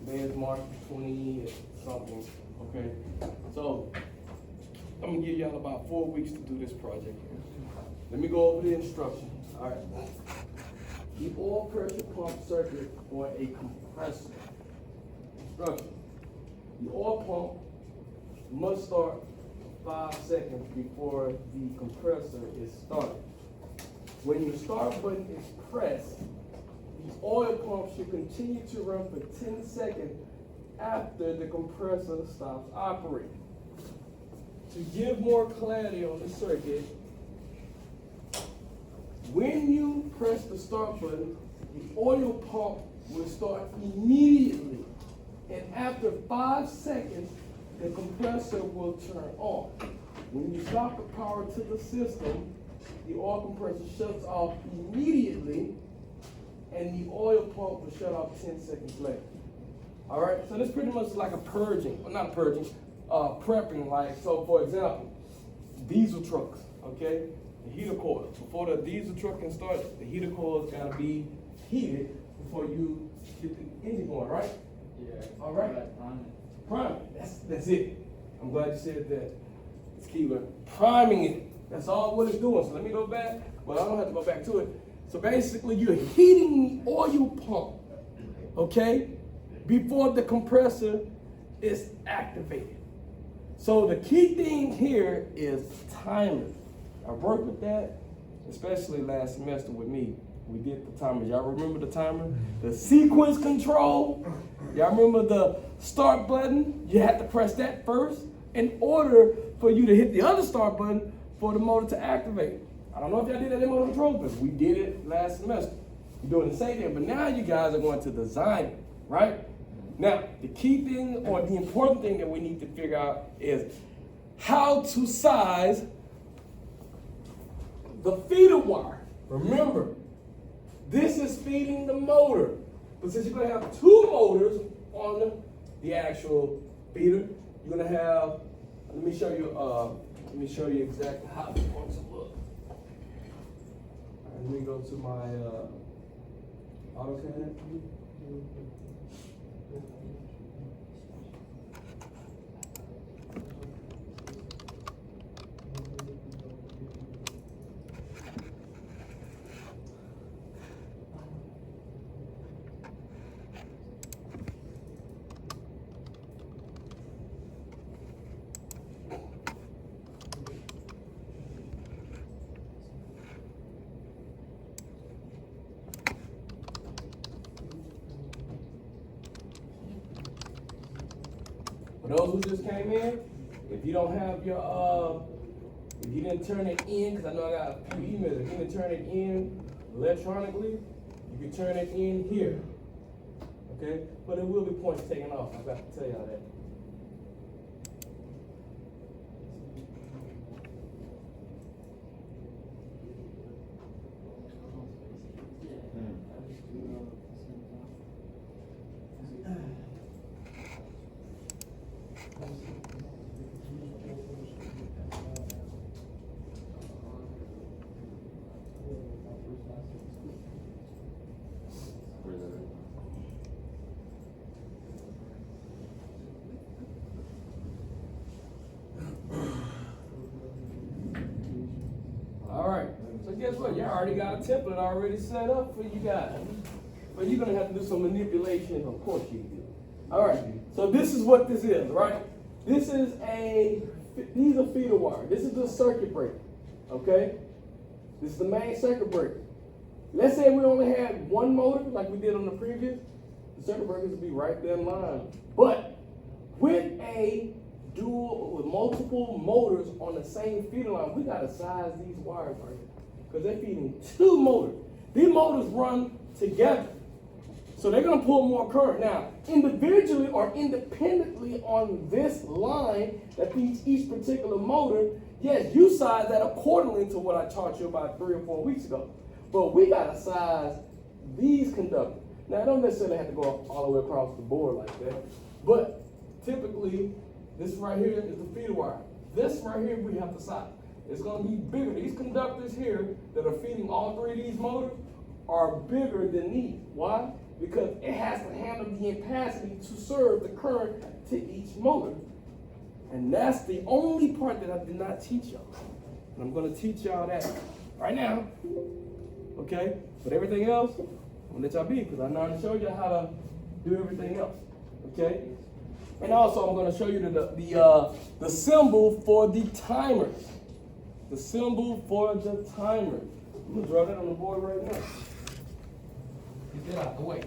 Today is March 20 something. Okay, so I'm gonna give y'all about 4 weeks to do this project here. Let me go over the instructions. All right. The oil pressure pump circuit or a compressor. Instruction. The oil pump must start 5 seconds before the compressor is started. When the start button is pressed, the oil pump should continue to run for 10 seconds after the compressor stops operating. To give more clarity on the circuit, when you press the start button, the oil pump will start immediately. And after 5 seconds, the compressor will turn on. When you stop the power to the system, the oil compressor shuts off immediately, and the oil pump will shut off 10 seconds later. All right, so this pretty much is like a purging, well, not purging, prepping. Like, so for example, diesel trucks, okay? The heater coil. Before the diesel truck can start, the heater coil's gotta be heated before you get the engine going, right? Yeah. All right. Priming. That's it. I'm glad you said that. It's keyword. Priming it. That's all what it's doing. So let me go back. Well, I don't have to go back to it. So basically, you're heating the oil pump, okay, before the compressor is activated. So the key thing here is timers. I worked with that, especially last semester with me. We did the timers. Y'all remember the timer? The sequence control. Y'all remember the start button? You had to press that first in order for you to hit the other start button for the motor to activate. I don't know if y'all did that in motor control, but we did it last semester. You're doing the same thing, but now you guys are going to design it, right? Now, the key thing or the important thing that we need to figure out is how to size the feeder wire. Remember, this is feeding the motor. But since you're going to have two motors on the actual feeder, you're going to have, let me show you exactly how it's going to look. All right, let me go to my AutoCAD. For those who just came in, if you don't have your, if you didn't turn it in, because I know I got a few emails, if you didn't turn it in electronically, you can turn it in here, okay? But there will be points taken off, I got to tell y'all that. All right, so guess what? You already got a template already set up for you guys. But you're gonna have to do some manipulation, of course you do. All right, so this is what this is, right? These are feeder wire. This is the circuit breaker, okay? This is the main circuit breaker. Let's say we only had one motor, like we did on the previous, the circuit breakers would be right there in line. But with a dual, with multiple motors on the same feeder line, we gotta size these wires right here, because they're feeding two motors. These motors run together, so they're gonna pull more current. Now, individually or independently on this line that feeds each particular motor, yes, you size that accordingly to what I taught you about 3 or 4 weeks ago. But we gotta size these conductors. Now, I don't necessarily have to go all the way across the board like that, but typically, this right here is the feeder wire. This right here we have to size. It's gonna be bigger. These conductors here that are feeding all three of these motors are bigger than these. Why? because it has to handle the ampacity to serve the current to each motor. And that's the only part that I did not teach y'all. And I'm going to teach y'all that right now. Okay? But everything else, I'm going to let y'all be, because I know how to show you how to do everything else. Okay? And also I'm going to show you the symbol for the timers. The symbol for the timer. I'm going to draw that on the board right now. Get that out the way.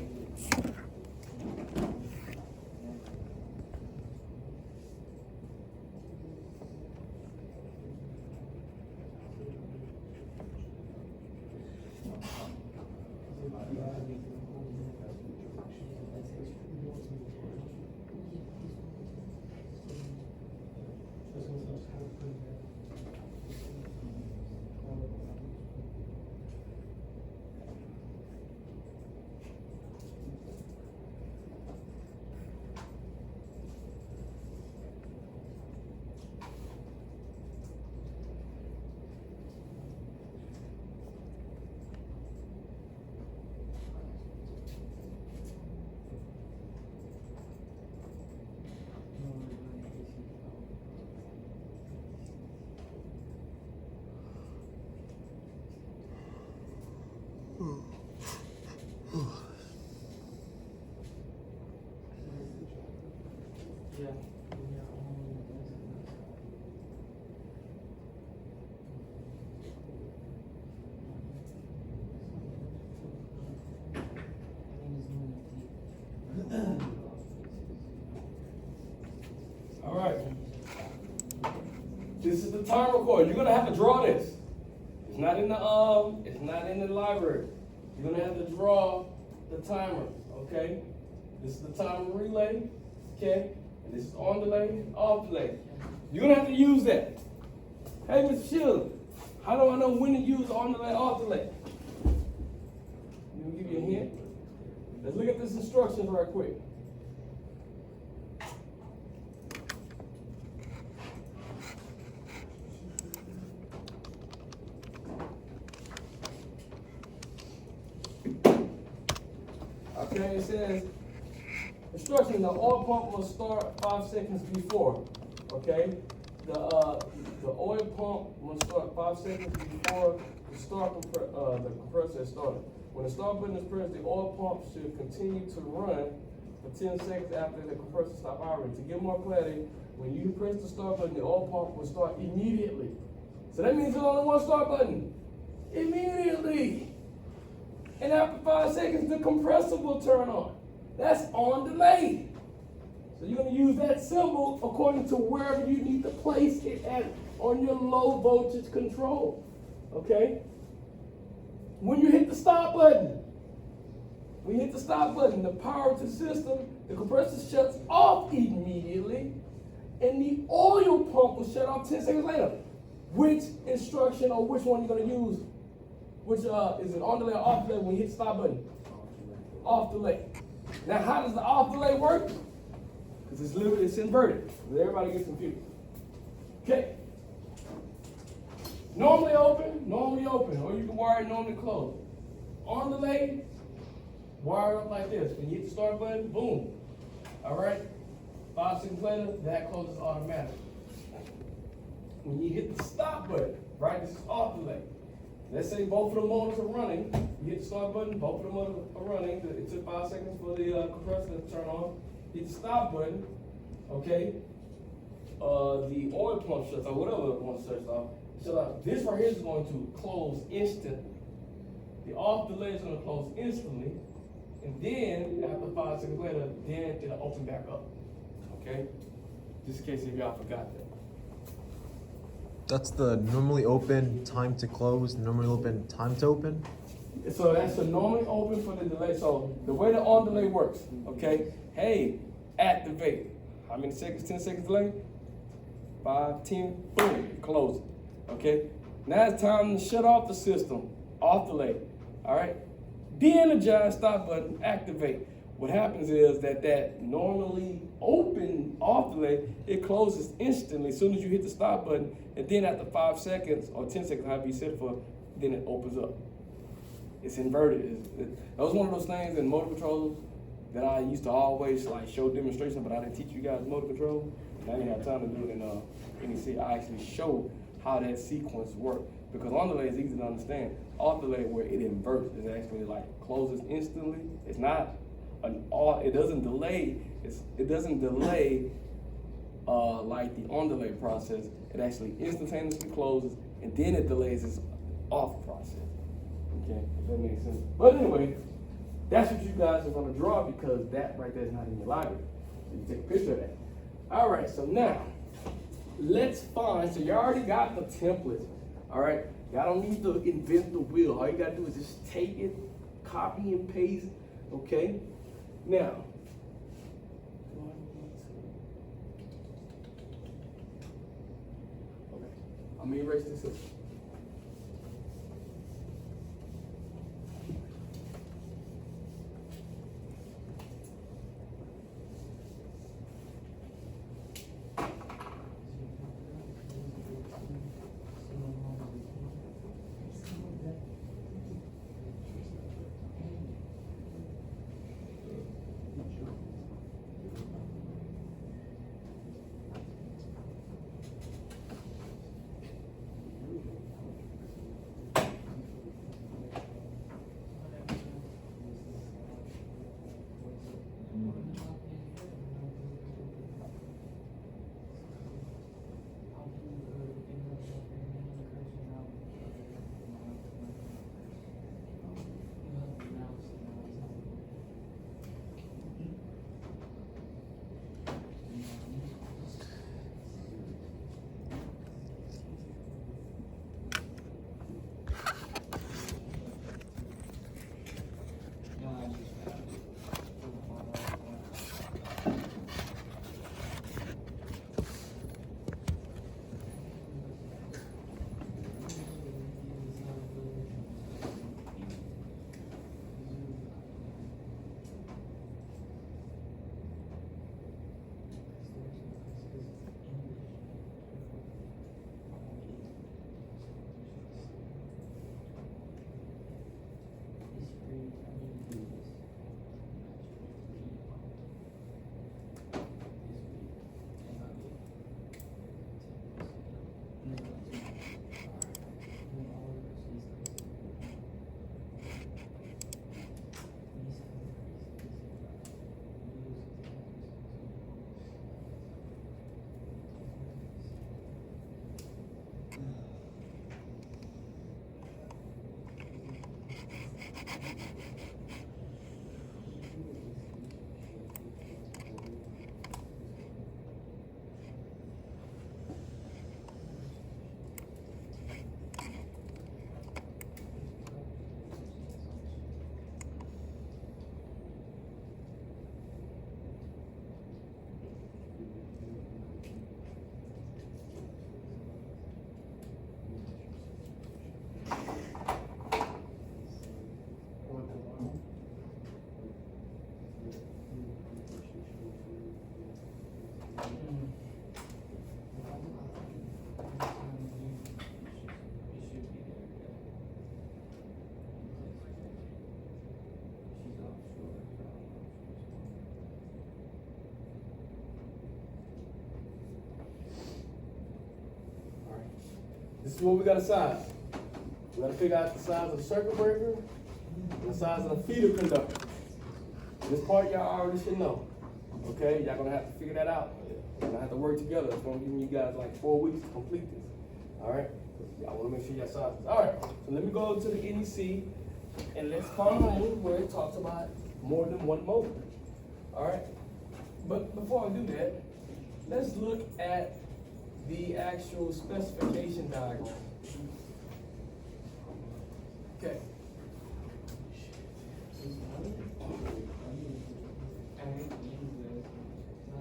All right. This is the time recorder. You're gonna have to draw this. It's not in the library. You're gonna have to draw the timer. Okay. This is the timer relay. Okay. And this is on delay, off delay. You're gonna have to use that. Hey, Mr. Sheila, how do I know when to use on delay, off delay? Let me give you a hint. Let's look at this instructions right quick. Okay, it says, instruction, the oil pump will start 5 seconds before. Okay, the oil pump will start 5 seconds before the compressor is started. When the start button is pressed, the oil pump should continue to run for 10 seconds after the compressor stops operating. To get more clarity, when you press the start button, the oil pump will start immediately. So that means there's only one start button. Immediately. And after 5 seconds, the compressor will turn on. That's on delay. So you're going to use that symbol according to wherever you need to place it at on your low voltage control. Okay? When you hit the stop button, the power to the system, the compressor shuts off immediately, and the oil pump will shut off 10 seconds later. Which instruction or which one you're going to use? Which is it on delay or off delay when you hit the stop button? Off delay. Now, how does the off delay work? Because it's inverted. Everybody gets confused. Okay. Normally open, or you can wire it normally closed. On delay, wire it up like this. When you hit the start button, boom. All right. 5 seconds later, that closes automatically. When you hit the stop button, right, this is off delay. Let's say both of the motors are running. You hit the start button, both of the motors are running. It took 5 seconds for the compressor to turn on. Hit the stop button, okay? The oil pump shuts off, whatever one shuts off. This right here is going to close instantly. The off delay is going to close instantly. And then, after 5 seconds later, then it'll open back up. Okay? Just in case if y'all forgot that. That's the normally open, time to close, normally open, time to open? So that's the normally open for the delay. So the way the on delay works, okay? Hey, activate. How many seconds? 10 seconds delay? 5, 10, boom, close it. Okay? Now it's time to shut off the system. Off delay. All right? De-energize, stop button, activate. What happens is that normally open off delay, it closes instantly as soon as you hit the stop button, and then after 5 seconds or 10 seconds, however you set it for, then it opens up. It's inverted. That was one of those things in motor controls that I used to always like show demonstration, but I didn't teach you guys motor control. And I didn't have time to do it in NEC. I actually showed how that sequence worked, because on delay is easy to understand. Off delay, where it inverts, it actually like closes instantly. It's not an off. It doesn't delay. It doesn't delay like the on delay process. It actually instantaneously closes, and then it delays its off process. Okay, if that makes sense. But anyway, that's what you guys are gonna draw, because that right there is not in your library. So you take a picture of that. All right, so now let's find. So you already got the template. All right, y'all don't need to invent the wheel. All you gotta do is just take it, copy and paste. Okay, now. Okay, I'm gonna erase this. This is what we gotta size. We gotta figure out the size of the circuit breaker and the size of the feeder conductor. This part y'all already should know. Okay, y'all gonna have to figure that out. We're gonna have to work together. It's gonna give you guys like 4 weeks to complete this. All right, y'all wanna make sure y'all size this. All right, so let me go to the NEC and let's find where it talks about more than one motor. All right, but before I do that, let's look at the actual specification diagram. Okay.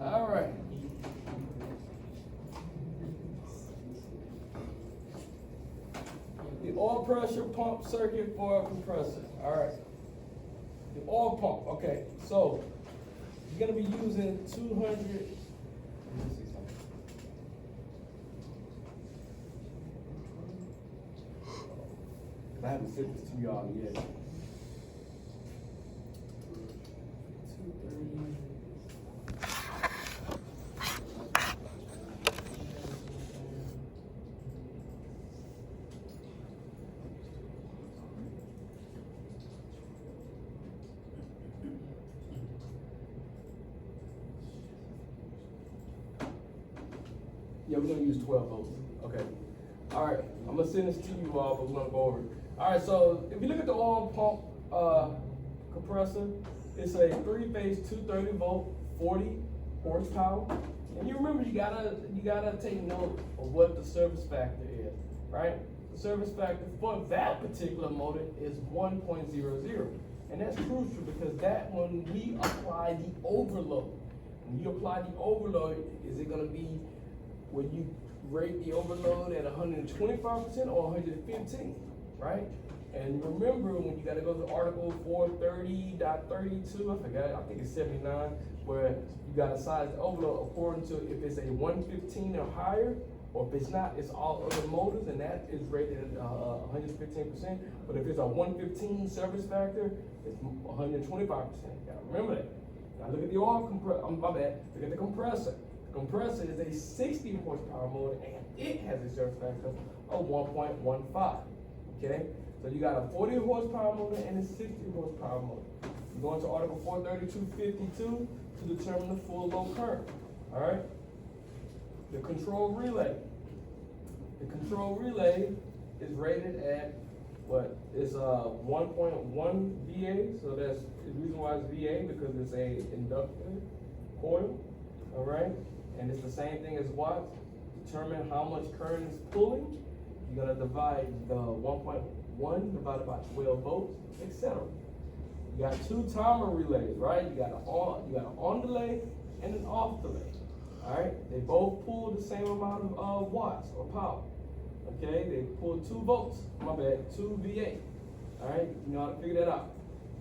All right. The oil pressure pump circuit for a compressor. All right. The oil pump. Okay. So you're gonna be using 200. I haven't sent this to y'all yet. Yeah, we're gonna use 12 volts. Okay. All right, I'm gonna send this to you all, but we're gonna go over it. All right, so if you look at the oil pump compressor, it's a 3-phase 230 volt, 40 horsepower. And you remember you gotta take note of what the service factor is, right? The service factor for that particular motor is 1.00. And that's crucial because that when we apply the overload, when you apply the overload, is it gonna be when you rate the overload at 125% or 115, right? And remember when you gotta go to Article 430.32, I forgot, I think it's 79, where you gotta size the overload according to if it's a 115 or higher, or if it's not, it's all other motors, and that is rated at 115%. But if it's a 115 service factor, it's 125%. Gotta remember that. Now look at the oil compressor, my bad, look at the compressor. The compressor is a 60 horsepower motor, and it has a service factor of 1.15, okay? So you got a 40 horsepower motor and a 60 horsepower motor. You go into Article 432.52 to determine the full load current, all right? The control relay. The control relay is rated at what? It's 1.1 VA, so that's the reason why it's VA, because it's a inductor coil, all right? And it's the same thing as watts. Determine how much current is pulling. You're gonna divide the 1.1 divided by 12 volts, etc. You got two timer relays, right? You got an on delay and an off delay. All right, they both pull the same amount of watts or power. Okay, they pull 2 volts. My bad, 2 VA. All right, you know how to figure that out.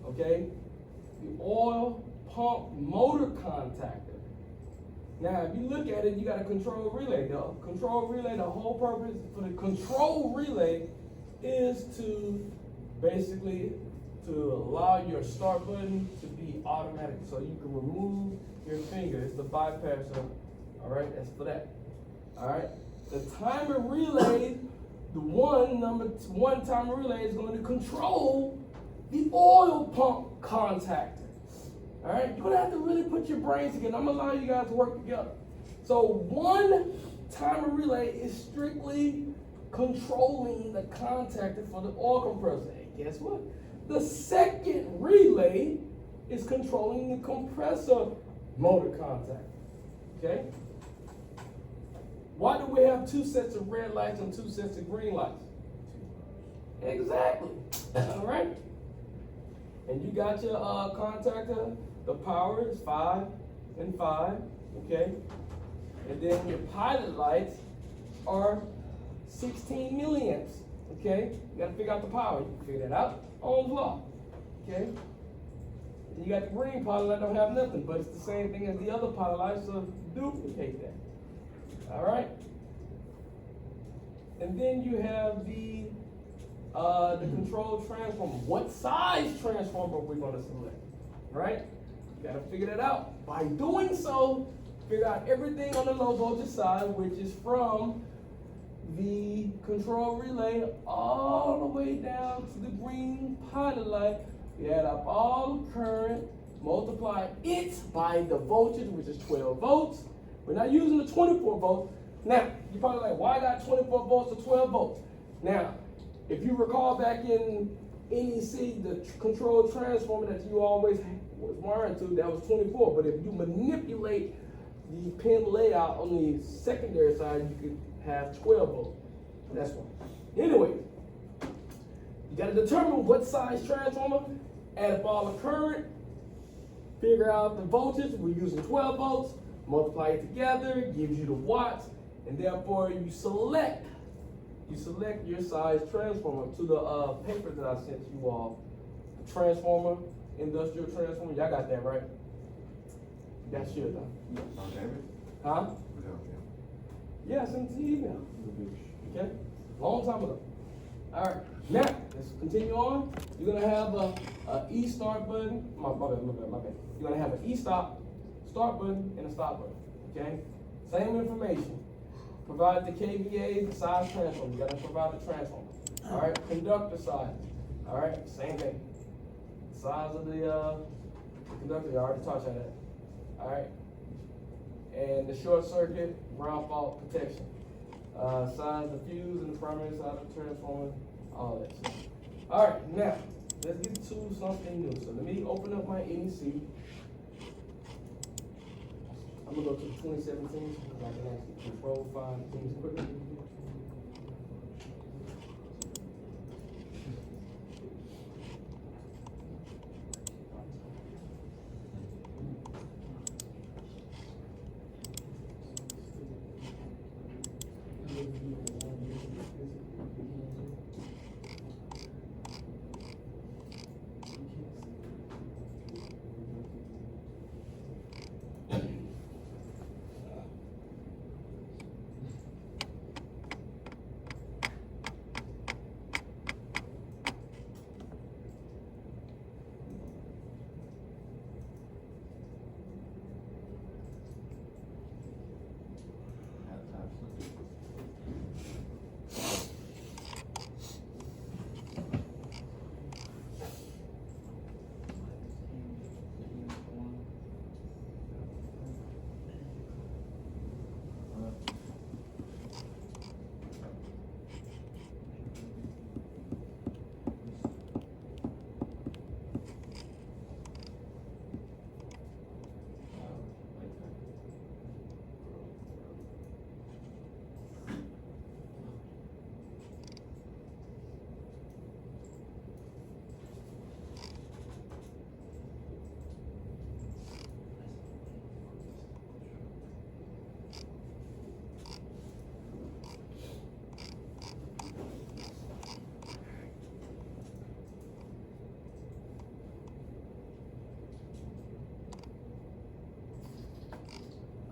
Okay, the oil pump motor contactor. Now, if you look at it, you got a control relay. The control relay, the whole purpose for the control relay is to basically to allow your start button to be automatic, so you can remove your finger. It's the bypasser. All right, that's for that. All right, the timer relay, the number one timer relay is going to control the oil pump contactor. All right, you're gonna have to really put your brains together. I'm gonna allow you guys to work together. So one timer relay is strictly controlling the contactor for the oil compressor. And guess what? The second relay is controlling the compressor motor contactor. Okay? Why do we have 2 sets of red lights and 2 sets of green lights? Exactly. All right? And you got your contactor. The power is 5 and 5, okay? And then your pilot lights are 16 milliamps, okay? You gotta figure out the power. You can figure that out. Ohm's law, okay? And you got the green pilot light, don't have nothing, but it's the same thing as the other pilot lights, so duplicate that. All right? And then you have the control transformer. What size transformer we're gonna select, right? You gotta figure that out. By doing so, figure out everything on the low voltage side, which is from the control relay all the way down to the green pilot light. You add up all the current, multiply it by the voltage, which is 12 volts. We're not using the 24 volts. Now, you're probably like, why not 24 volts or 12 volts? Now, if you recall back in NEC, the control transformer that you always was wiring to, that was 24. But if you manipulate the pin layout on the secondary side, you could have 12 volts. That's why. Anyway, you got to determine what size transformer, add up all the current, figure out the voltage. We're using 12 volts, multiply it together, gives you the watts, and therefore you select your size transformer to the paper that I sent you all. The transformer, industrial transformer. Y'all got that, right? That's yours, huh? Huh? Yeah, I sent it to you email. Okay? Long time ago. All right. Now, let's continue on. You're going to have a E-start button. My bad. You're going to have an E-start button, and a stop button. Okay? Same information. Provide the KVA, the size transformer. You got to provide the transformer. All right? Conductor size. All right? Same thing. Size of the conductor, you already taught you that. All right? and the short circuit, ground fault protection. Size the fuse and the primary side of the transformer, all that stuff. All right, now let's get to something new. So let me open up my NEC. I'm gonna go to the 2017 so I can actually control 5 things quickly.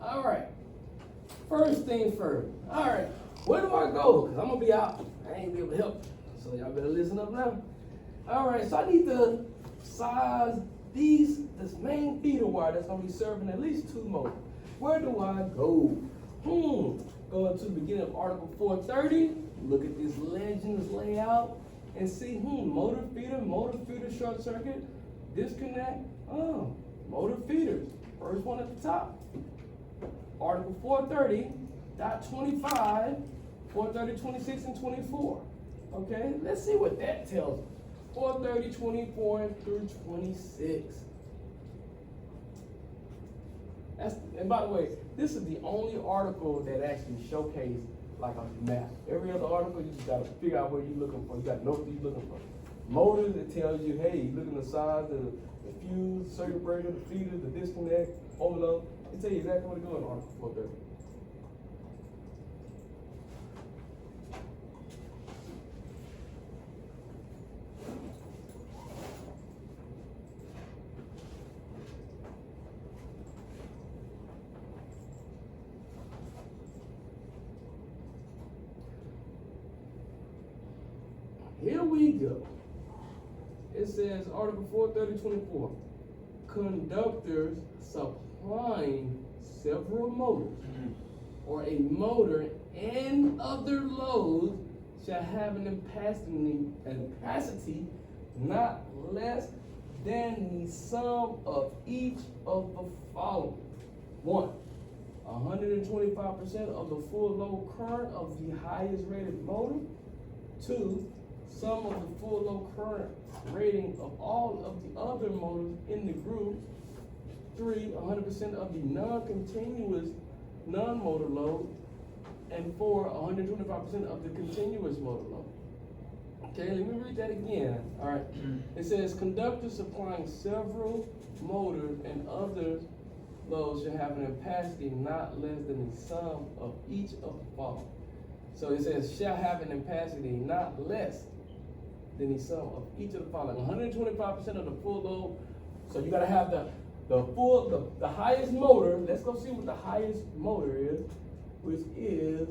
All right. First thing first. All right. Where do I go? Because I'm going to be out. I ain't be able to help. So y'all better listen up now. All right. So I need to size this main feeder wire that's going to be serving at least 2 motors. Where do I go? Go to the beginning of Article 430. Look at this Legends layout and see, motor feeder short circuit, disconnect. Motor feeders. First one at the top. Article 430.25, 430, 26, and 24. Okay, let's see what that tells us. 430, 24 through 26. And by the way, this is the only article that actually showcased like a map. Every other article, you just gotta figure out what you're looking for. You gotta know what you're looking for. Motors, it tells you, hey, look at the size of the fuse, circuit breaker, the feeder, the disconnect, overload. It tell you exactly what to do in Article 430. Here we go. It says Article 430.24. Conductors supplying several motors or a motor and other loads shall have an capacity not less than the sum of each of the following. 1. 125% of the full load current of the highest rated motor. 2. Sum of the full load current rating of all of the other motors in the group. 3. 100% of the non-continuous non-motor load. And 4. 125% of the continuous motor load. Okay, let me read that again. All right. It says conductors supplying several motors and other loads should have an capacity not less than the sum of each of the following. So it says shall have an capacity not less than the sum of each of the following. 125% of the full load. So you got to have the highest motor. Let's go see what the highest motor is, which is.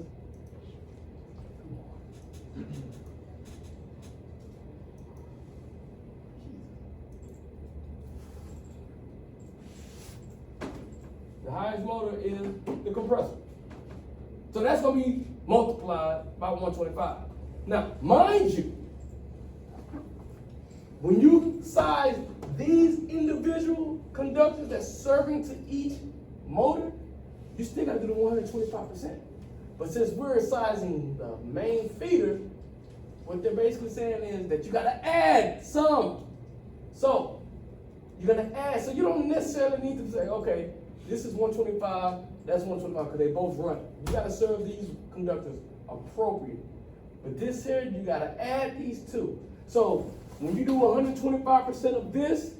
The highest motor is the compressor. So that's going to be multiplied by 125. Now, mind you, when you size these individual conductors that's serving to each motor, you still gotta do the 125%. But since we're sizing the main feeder, what they're basically saying is that you gotta add some. So, you're gonna add, so you don't necessarily need to say, okay, this is 125, that's 125, because they both run. You gotta serve these conductors appropriate. But this here, you gotta add these two. So, when you do 125% of this,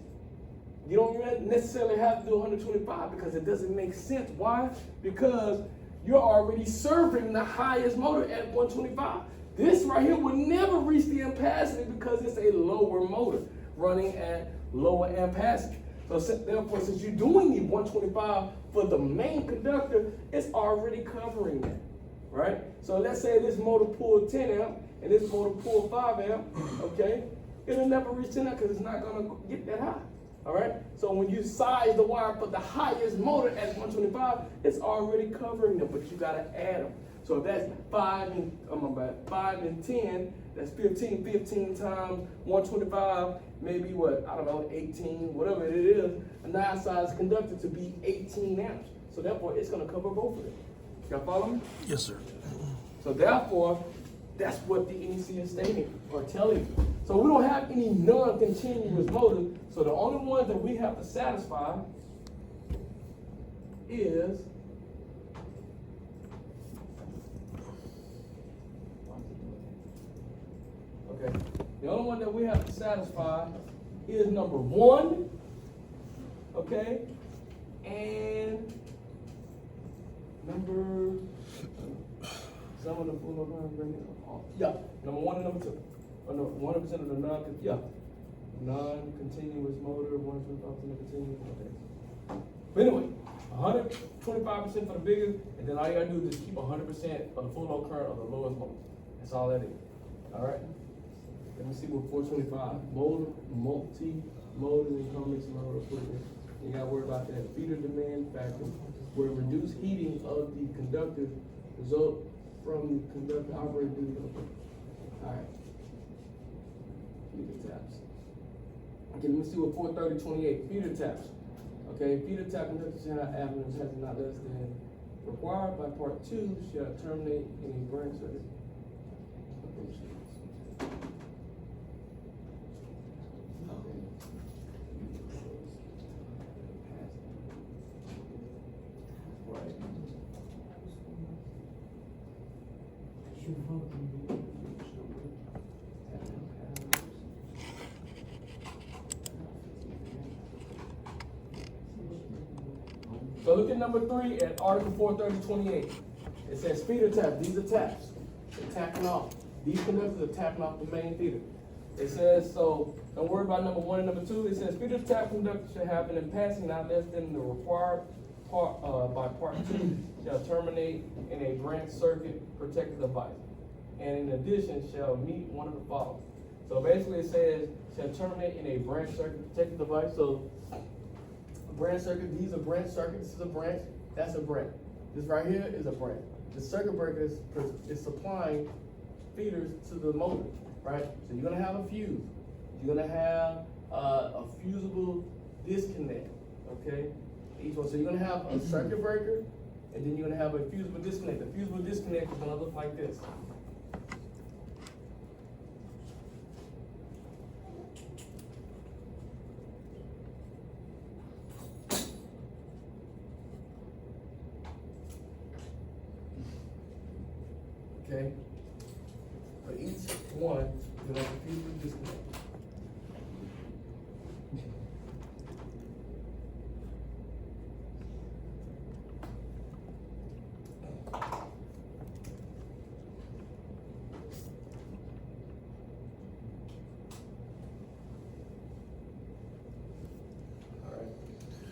you don't necessarily have to do 125 because it doesn't make sense. Why? Because you're already serving the highest motor at 125. This right here would never reach the ampacity because it's a lower motor running at lower ampacity. So therefore, since you're doing the 125 for the main conductor, it's already covering that, right? So let's say this motor pulled 10 amp and this motor pulled 5 amp, okay? It'll never reach 10 amp because it's not gonna get that high. All right, so when you size the wire for the highest motor at 125, it's already covering them, but you gotta add them. So if that's 5 and 10, that's 15. 15 times 125, maybe what, I don't know, 18, whatever it is, a nice size conductor to be 18 amps. So therefore, it's gonna cover both of them. Y'all follow me? Yes, sir. So therefore, that's what the NEC is stating or telling you. So we don't have any non-continuous motors. So the only ones that we have to satisfy is okay. The only one that we have to satisfy is number 1, okay, and number. Some of the full bring it off. Yeah, number 1 and number 2. Oh, no, 100% of the non-continuous motor, 125% of continuous. Okay. But anyway, 125% for the biggest, and then all you gotta do is just keep 100% of the full load current of the lowest motor. That's all that is. All right. Let me see what 425 multi-motor and combination motor equipment. You gotta worry about that feeder demand factor, where reduced heating of the conductors result from the conductor operating duty. All right. Feeder taps. Okay, let me see what 430.28 feeder taps. Okay, feeder tap conductor shall have avenues has not less than required by part 2 shall terminate any branch circuit. So look at number 3 at Article 430.28. It says feeder tap. These are taps. They're tapping off. These conductors are tapping off the main feeder. It says, so don't worry about number 1 and number 2. It says feeder tap conductor should have an impassing not less than the required part by part 2 shall terminate in a branch circuit protected device. And in addition shall meet one of the following. So basically it says shall terminate in a branch circuit protected device. So branch circuit, these are branch circuits, this is a branch, that's a branch. This right here is a branch. The circuit breaker is supplying feeders to the motor, right? So you're gonna have a fuse. You're gonna have a fusible disconnect, okay? Each one, so you're gonna have a circuit breaker, and then you're gonna have a fusible disconnect. The fusible disconnect is gonna look like this. Okay? For each one, you're gonna have a fusible disconnect.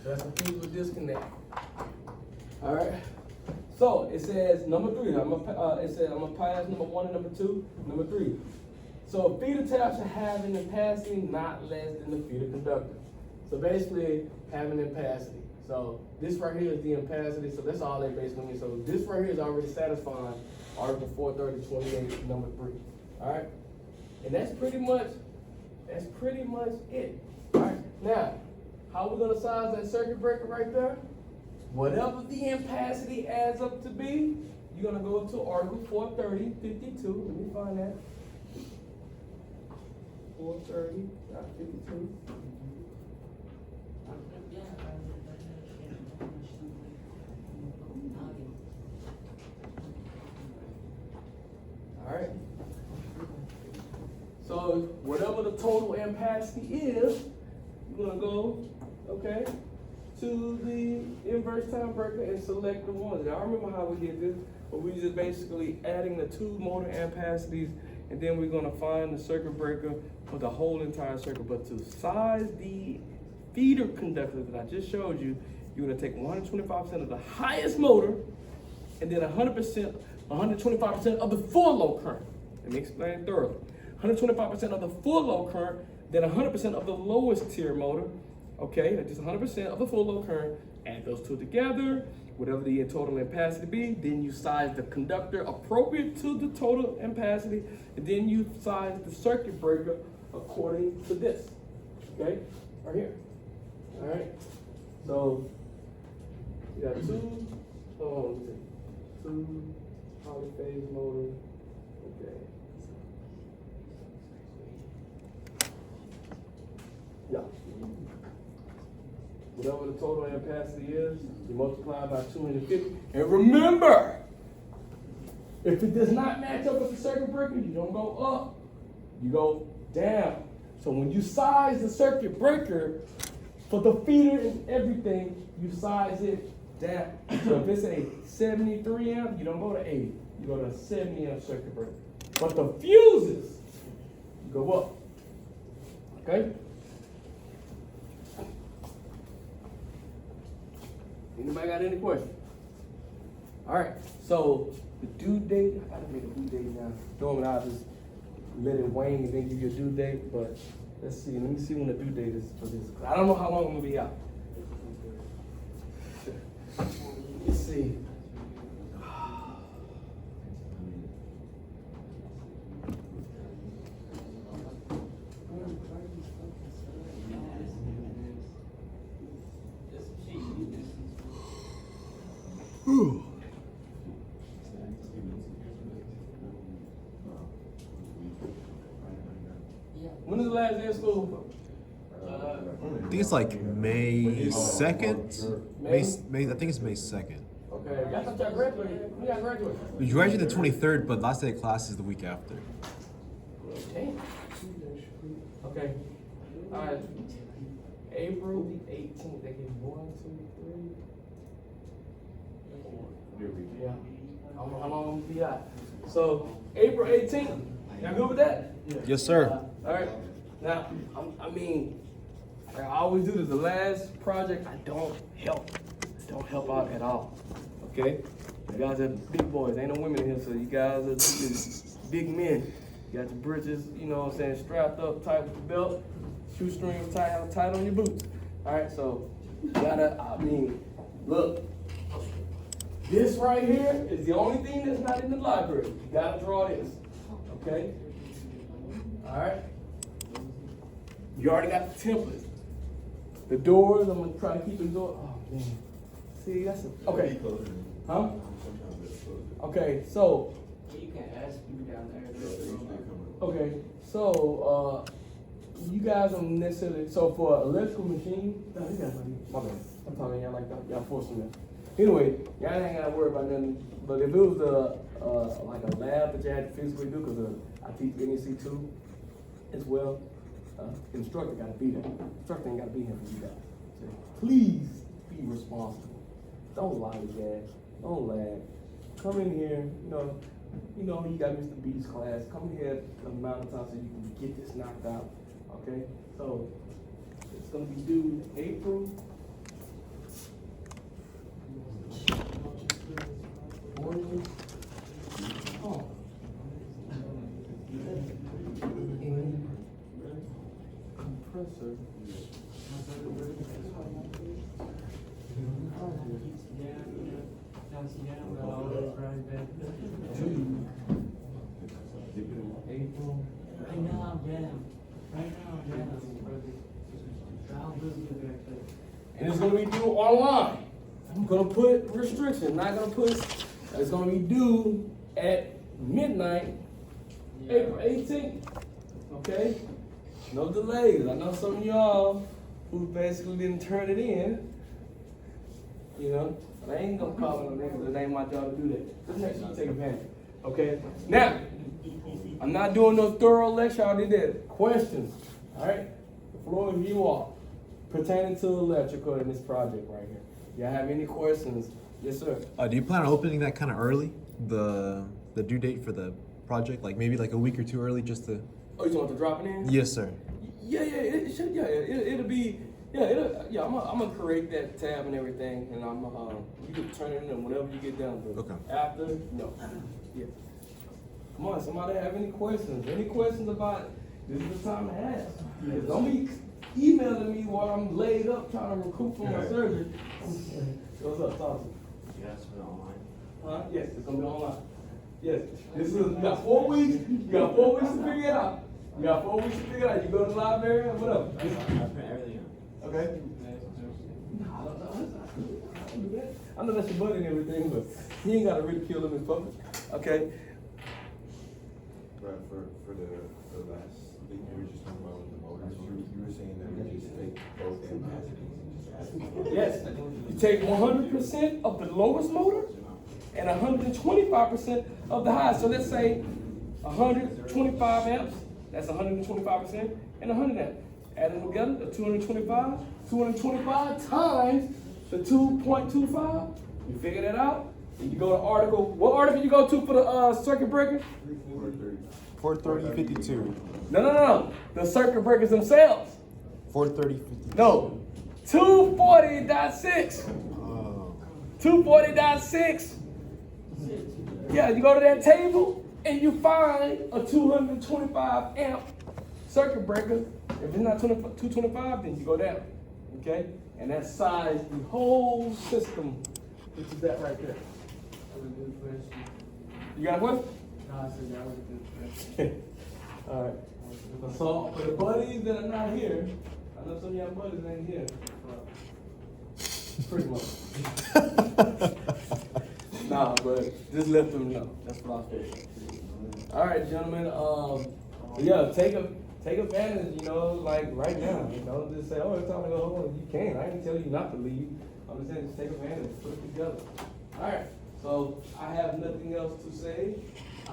That's a fusible disconnect. All right. So it says number 3. I'm gonna pass number 1 and number 2. Number 3. So feeder taps should have an ampacity not less than the feeder conductor. So basically having ampacity. So this right here is the ampacity. So that's all they basically mean. So this right here is already satisfying Article 430.28 number 3. All right. And that's pretty much it. All right. Now, how are we gonna size that circuit breaker right there? whatever the ampacity adds up to be, you're gonna go to Article 430.52. Let me find that. 430.52. All right. So whatever the total ampacity is, you're gonna go, okay, to the inverse time breaker and select the ones. I remember how we did this, but we just basically adding the two motor ampacities, and then we're gonna find the circuit breaker for the whole entire circuit. But to size the feeder conductor that I just showed you, you're gonna take 125% of the highest motor, and then 125% of the full load current. Let me explain it thoroughly. 125% of the full load current, then 100% of the lowest tier motor. Okay, that's just 100% of the full load current. Add those two together, whatever the total ampacity be. Then you size the conductor appropriate to the total ampacity, and then you size the circuit breaker according to this. Okay, right here. All right. So you got two. Two polyphase motors. Okay. Yeah. Whatever the total ampacity is, you multiply by 250. And remember, if it does not match up with the circuit breaker, you don't go up, you go down. So when you size the circuit breaker for the feeder and everything, you size it down. So if it's a 73 amp, you don't go to 80. You go to a 70 amp circuit breaker. But the fuses, you go up. Okay? Anybody got any questions? All right, so the due date, I gotta make a due date now. Normally I just let it wane and then give you a due date, but let's see. Let me see when the due date is for this. I don't know how long I'm gonna be out. Let's see. When is the last day of school? I think it's like May 2nd. May. I think it's May 2nd. Okay, I thought y'all graduated. When y'all graduated? We graduated the 23rd, but last day of class is the week after. Okay. Okay. All right. April 18th. They give 1, 2, 3. Yeah. How long will be out? So April 18th. Y'all good with that? Yes, sir. All right. Now, I mean, I always do this. The last project, I don't help out at all. Okay? You guys are big boys. Ain't no women in here, so you guys are just big men. You got your britches, you know what I'm saying, strapped up tight with the belt, shoestrings tight on your boots. All right, so you gotta, I mean, look. This right here is the only thing that's not in the library. You gotta draw this. Okay? All right? You already got the template. The doors, I'm gonna try to keep the door. Oh, man. See, that's a, okay. Huh? Okay, so. You can ask me down there. Okay, so, you guys don't necessarily, so for electrical machine, no, you guys might be, my bad. I'm talking to y'all like that, y'all forcing me. Anyway, y'all ain't gotta worry about nothing, but if it was like a lab that you had to physically do, because I teach NEC too as well, the instructor gotta be there. Instructor ain't gotta be here for you guys. So please be responsible. Don't lollygag, don't lag. Come in here, you got Mr. B's class. Come here the amount of time so you can get this knocked out. Okay? So it's gonna be due April. Oh. Compressor. April. Right now, yeah. And it's gonna be due online. I'm gonna put restrictions, not gonna put, it's gonna be due at midnight, April 18th, okay? No delays. I know some of y'all who basically didn't turn it in, you know, but I ain't gonna call it on that because it ain't my job to do that. Just make sure you take advantage, okay? Now, I'm not doing no thorough lecture. I did that. Questions, all right? The floor is you all pertaining to the electrical in this project right here. Y'all have any questions? Yes, sir. Do you plan on opening that kind of early? The due date for the project, like maybe like a week or two early, just to. Oh, you want to drop it in? Yes, sir. Yeah, it should. Yeah, it'll be. Yeah, I'm gonna create that tab and everything, and you can turn it in whenever you get done. But Okay. after, no. Yeah. Come on, somebody have any questions? Any questions about it? This is the time to ask. Don't be emailing me while I'm laid up trying to recoup from my surgery. What's up, Thompson? You guys put it online? Huh? Yes, it's gonna be online. Yes, you got 4 weeks. You got 4 weeks to figure it out. You got 4 weeks to figure it out. You go to the library or whatever. I put everything on. Okay. I don't do that. I know that's your buddy and everything, but he ain't gotta ridicule him in public. Okay. Right, for the last thing you were just talking about with the motors, you were saying that we just take both capacities. Yes. You take 100% of the lowest motor and 125% of the highest. So let's say 125 amps, that's 125%, and 100 amps. Add them together, the 225 times the 2.25. You figure that out. And you go to article, what article you go to for the circuit breaker? 430.52. No. The circuit breakers themselves. 430.52. No. 240.6. Oh. 240.6. Yeah, you go to that table and you find a 225 amp circuit breaker. If it's not 225, then you go down. Okay? And that size the whole system, which is that right there. That was a good question. You got what? No, I said that was a good question. All right. So for the buddies that are not here, I know some of y'all buddies ain't here. Pretty much. Nah, but just let them know. That's what I figured. All right, gentlemen. Yeah, take advantage. You know, like right now. You know, just say, oh, it's time to go home. You can. I ain't tell you not to leave. I'm just saying, just take advantage. Put it together. All right. So I have nothing else to say. I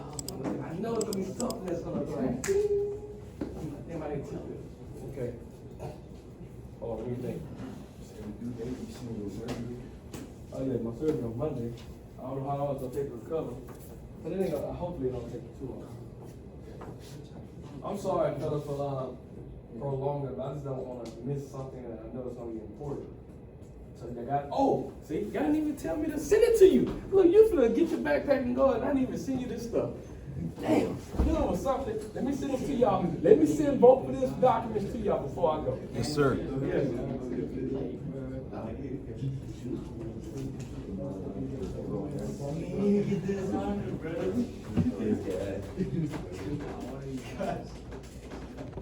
know it's gonna be something that's gonna go like, they might need to tell you. Okay. Oh, what do you think? Oh yeah, my surgery on Monday. I don't know how long it's gonna take to recover. But it ain't gonna, hopefully it don't take too long. I'm sorry, fellas, for prolonging it, but I just don't wanna miss something that I know is gonna be important. So see, y'all didn't even tell me to send it to you. Look, you finna get your backpack and go, and I didn't even send you this stuff. Damn, you know something? Let me send it to y'all. Let me send both of these documents to y'all before I go. Yes, sir. Yes. You need to get this on, bro.